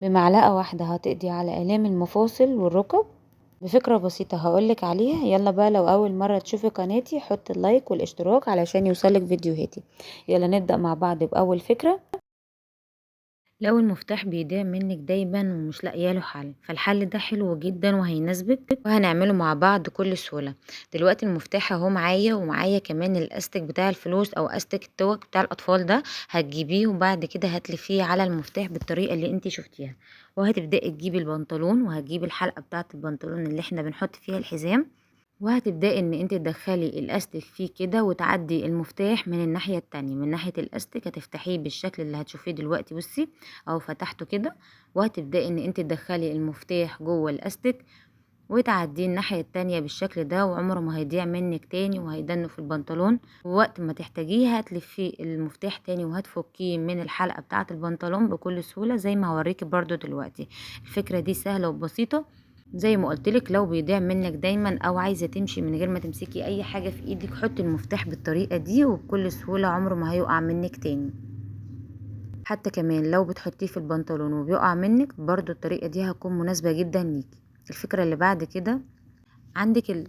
بمعلقة واحدة هتقضي على آلام المفاصل والركب بفكرة بسيطة هقولك عليها. يلا بقى، لو أول مرة تشوفي قناتي حط اللايك والاشتراك علشان يوصلك فيديوهاتي. يلا نبدأ مع بعض بأول فكرة. لو المفتاح بيضيع منك دايما ومش لاقيه له حل، فالحل ده حلو جدا وهيناسبك وهنعمله مع بعض بكل سهوله. دلوقتي المفتاح اهو معايا، ومعايا كمان الاستك بتاع الفلوس او استك التوك بتاع الاطفال ده. هتجيبيه وبعد كده هتلفيه على المفتاح بالطريقه اللي انت شفتيها، وهتبداي تجيبي البنطلون وهتجيبي الحلقه بتاعه البنطلون اللي احنا بنحط فيها الحزام، وهتبدأي ان انت تدخلي الاستك فيه كده وتعدي المفتاح من الناحية التانية. من ناحية الاستك هتفتحيه بالشكل اللي هتشوفيه دلوقتي، بصي او فتحته كده، وهتبدأي ان انت تدخلي المفتاح جوه الاستك وتعديه الناحية التانية بالشكل ده، وعمره ما هيضيع منك تاني وهيدنه في البنطلون. ووقت ما تحتاجيه هتلفيه المفتاح تاني وهتفكيه من الحلقة بتاعة البنطلون بكل سهولة زي ما هوريكي برضو دلوقتي. الفكرة دي سهلة وبسيطة. زي ما قلتلك، لو بيضيع منك دايما او عايزة تمشي من غير ما تمسكي اي حاجة في ايدك، حطي المفتاح بالطريقة دي وبكل سهولة عمره ما هيقع منك تاني. حتى كمان لو بتحطيه في البنطلون وبيقع منك، برضو الطريقة دي هتكون مناسبة جدا ليكي. الفكرة اللي بعد كده، عندك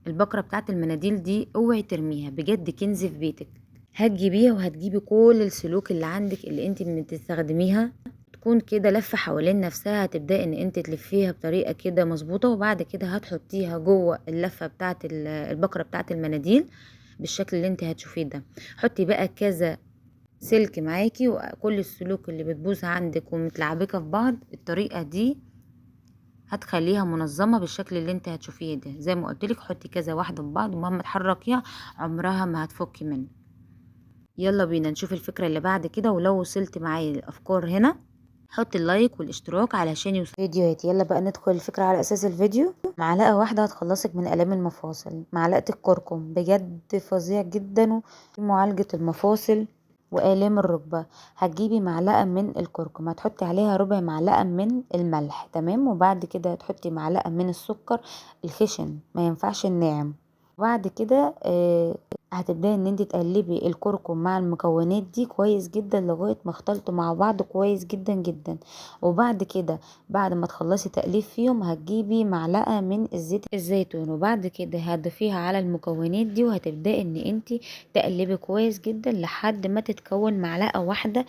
البكرة بتاعت المناديل دي، اوعي ترميها، بجد كنز في بيتك. هتجيبيها وهتجيبي كل السلوك اللي عندك اللي انت بتستخدميها تكون كده لفة حوالين نفسها. هتبدأي ان انت تلفيها بطريقة كده مظبوطة، وبعد كده هتحطيها جوه اللفة بتاعت البكرة بتاعت المناديل بالشكل اللي انت هتشوفيه ده. حطي بقى كذا سلك معاكي، وكل السلوك اللي بتبوظ عندك ومتلعبكة في بعض، الطريقة دي هتخليها منظمة بالشكل اللي انت هتشوفيه ده. زي ما قلتلك، حطي كذا واحدة في بعض ومهما تحركيها عمرها ما هتفكي منه. يلا بينا نشوف الفكرة اللي بعد كده. ولو وصلت معايا الافكار هنا، حط اللايك والاشتراك علشان يوصل فيديوهاتي. يلا بقى ندخل الفكرة على اساس الفيديو. معلقة واحدة هتخلصك من الام المفاصل. معلقة الكركم بجد فظيع جدا في معالجة المفاصل وآلام الركبة. هتجيبي معلقة من الكركم، هتحطي عليها ربع معلقة من الملح، تمام. وبعد كده هتحطي معلقة من السكر الخشن، ما ينفعش الناعم. وبعد كده هتبداي ان انت تقلبي الكركم مع المكونات دي كويس جدا لغايه ما اختلطوا مع بعض كويس جدا جدا. وبعد كده، بعد ما تخلصي تقليب فيهم، هتجيبي معلقه من الزيت الزيتون، وبعد كده هتضيفيها على المكونات دي، وهتبداي ان انت تقلبي كويس جدا لحد ما تتكون معلقه واحده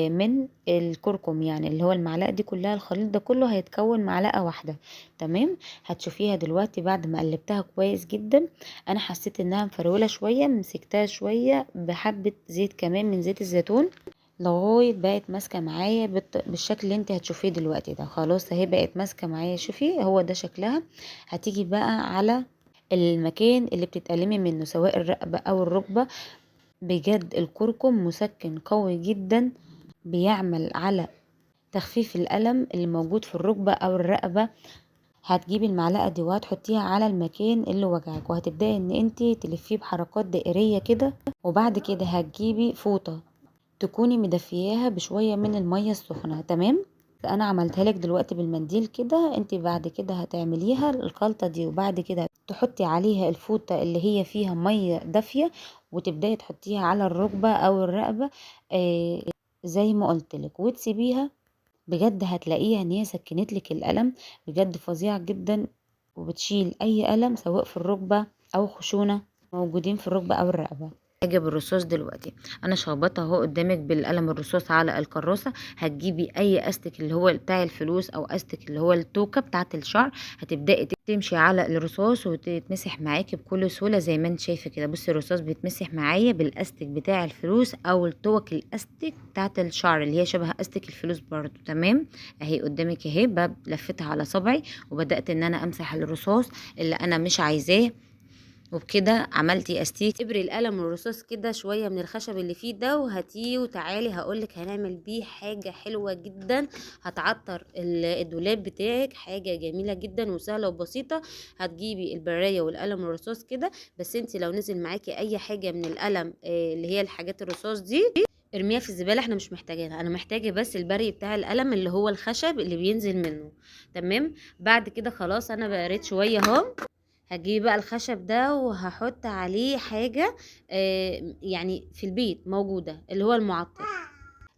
من الكركم. يعني اللي هو المعلقه دي كلها، الخليط ده كله هيتكون معلقه واحده، تمام. هتشوفيها دلوقتي بعد ما قلبتها كويس جدا. انا حسيت انها مفروله شويه، مسكتها شويه بحبه زيت كمان من زيت الزيتون لغايه بقت ماسكه معايا بالشكل اللي انت هتشوفيه دلوقتي ده. خلاص اهي بقت ماسكه معايا، شوفي هو ده شكلها. هتيجي بقى على المكان اللي بتتألمي منه سواء الرقبه او الركبه. بجد الكركم مسكن قوي جدا، بيعمل على تخفيف الألم اللي موجود في الركبة أو الرقبة. هتجيبي المعلقة دي وهتحطيها على المكان اللي وجعك، وهتبدأي ان انتي تلفيه بحركات دائرية كده. وبعد كده هتجيبي فوطة تكوني مدفياها بشوية من المية السخنة، تمام. انا عملتها لك دلوقتي بالمنديل كده. انتي بعد كده هتعمليها الخلطة دي، وبعد كده تحطي عليها الفوطة اللي هي فيها مية دافية، وتبدأي تحطيها على الركبة او الرقبة آه زي ما قلت لك، وتسيبيها. بجد هتلاقيها ان هي سكنت لك الالم، بجد فظيعه جدا، وبتشيل اي الم سواء في الركبه او خشونه موجودين في الركبه او الرقبه. حاجه بالرصاص دلوقتي، انا شخبطها اهو قدامك بالقلم الرصاص على الكراسه. هتجيبي اي استك اللي هو بتاع الفلوس او استك اللي هو التوكه بتاعه الشعر، هتبداي تمشي على الرصاص وتتمسح معاكي بكل سهوله زي ما انت شايفه كده. بصي الرصاص بيتمسح معايا بالاستك بتاع الفلوس او التوك الاستك بتاعه الشعر اللي هي شبه استك الفلوس برضو، تمام. اهي قدامك اهي، لفتها على صبعي وبدات ان انا امسح الرصاص اللي انا مش عايزاه. وبكده عملتي استيك. ابري القلم الرصاص كده شويه من الخشب اللي فيه ده، وهاتيه وتعالي هقولك هنعمل بيه حاجه حلوه جدا هتعطر الدولاب بتاعك. حاجه جميله جدا وسهله وبسيطه. هتجيبي البرايه والقلم الرصاص كده، بس انت لو نزل معاكي اي حاجه من القلم اللي هي الحاجات الرصاص دي، ارميها في الزباله، احنا مش محتاجينها. انا محتاجه بس البري بتاع القلم اللي هو الخشب اللي بينزل منه، تمام. بعد كده خلاص انا بريت شويه اهو. هجيب بقى الخشب ده وهحط عليه حاجة يعني في البيت موجودة، اللي هو المعطر.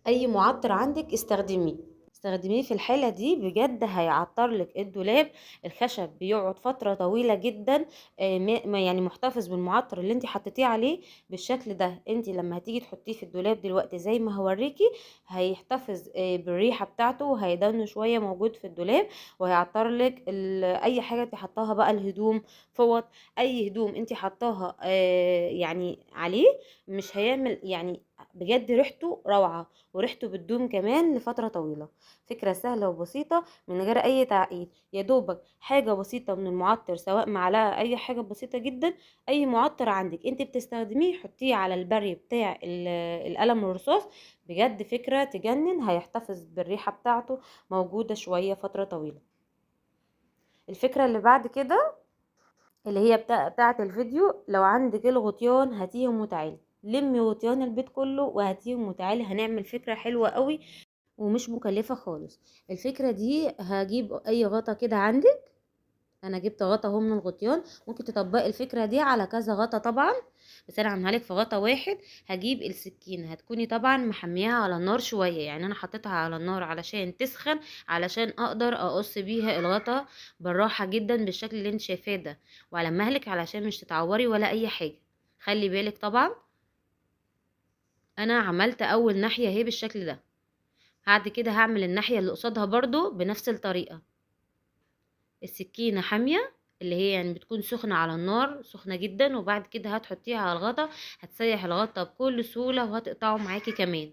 اي معطر عندك استخدميه. تستخدميه في الحالة دي بجد هيعطر لك الدولاب. الخشب بيقعد فترة طويلة جدا، يعني محتفظ بالمعطر اللي انت حطيتيه عليه بالشكل ده. انت لما هتيجي تحطيه في الدولاب دلوقتي زي ما هوريكي، هيحتفظ بالريحة بتاعته، وهيدن شوية موجود في الدولاب، وهيعطر لك اي حاجة انت حطاها بقى، الهدوم، فوط، اي هدوم انت حطاها يعني عليه، مش هيعمل يعني. بجد ريحته روعة، وريحته بتدوم كمان لفترة طويلة. فكرة سهلة وبسيطة من غير اي تعقيد، يا دوبك حاجة بسيطة من المعطر، سواء معلقة، اي حاجة بسيطة جدا. اي معطر عندك انت بتستخدميه حطيه على البري بتاع القلم الرصاص. بجد فكرة تجنن، هيحتفظ بالريحة بتاعته موجودة شوية فترة طويلة. الفكرة اللي بعد كده اللي هي بتاعة الفيديو، لو عندك الغطيان هاتيهم وتعالي، لمي غطيان البيت كله وهاتيهم وتعالي، هنعمل فكرة حلوة قوي ومش مكلفة خالص. الفكرة دي هجيب اي غطا كده عندك، انا جبت غطا اهو من الغطيان، ممكن تطبقي الفكرة دي على كذا غطا طبعا، بس انا عاملها لك في غطا واحد. هجيب السكينة، هتكوني طبعا محميها على النار شوية، يعني انا حطيتها على النار علشان تسخن، علشان اقدر اقص بيها الغطا بالراحة جدا بالشكل اللي انت شايفاه ده، وعلى مهلك علشان مش تتعوري ولا اي حاجة. خلي بالك طبعا. انا عملت اول ناحية اهي بالشكل ده، بعد كده هعمل الناحية اللي قصادها برضو بنفس الطريقة. السكينة حامية، اللي هي يعني بتكون سخنة على النار، سخنة جدا، وبعد كده هتحطيها على الغطا، هتسيح الغطا بكل سهولة وهتقطعه معاكي كمان،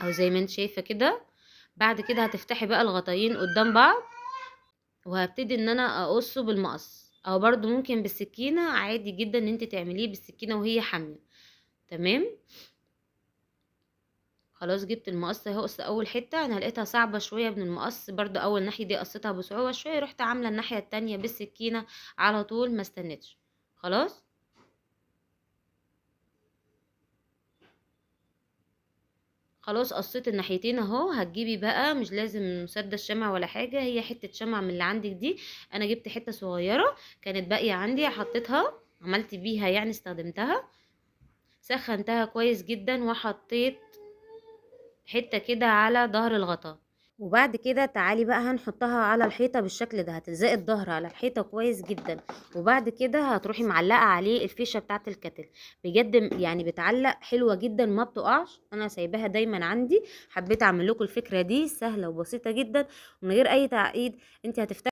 او زي ما انت شايفة كده. بعد كده هتفتحي بقى الغطايين قدام بعض، وهبتدي ان انا اقصه بالمقص، او برضو ممكن بالسكينة، عادي جدا ان انت تعمليه بالسكينة وهي حامية. تمام. خلاص جبت المقص اهو، قص اول حته، انا لقيتها صعبه شويه من المقص، برضو اول ناحيه دي قصيتها بصعوبه شويه، رحت عامله الناحيه التانية بالسكينه على طول، ما استنيتش. خلاص. خلاص قصيت الناحيتين اهو. هتجيبي بقى، مش لازم مسدس شمع ولا حاجه، هي حته شمع من اللي عندك دي. انا جبت حته صغيره كانت باقيه عندي، حطيتها، عملت بيها يعني استخدمتها، سخنتها كويس جدا، وحطيت حته كده على ظهر الغطا. وبعد كده تعالي بقى هنحطها على الحيطة بالشكل ده، هتلزقي الظهر على الحيطة كويس جدا، وبعد كده هتروحي معلقة عليه الفيشة بتاعة الكتل. بجد يعني بتعلق حلوة جدا، ما بتقعش، انا سايباها دايما عندي. حبيت اعمل لكم الفكرة دي سهلة وبسيطة جدا ومن غير اي تعقيد. انت هتفتحي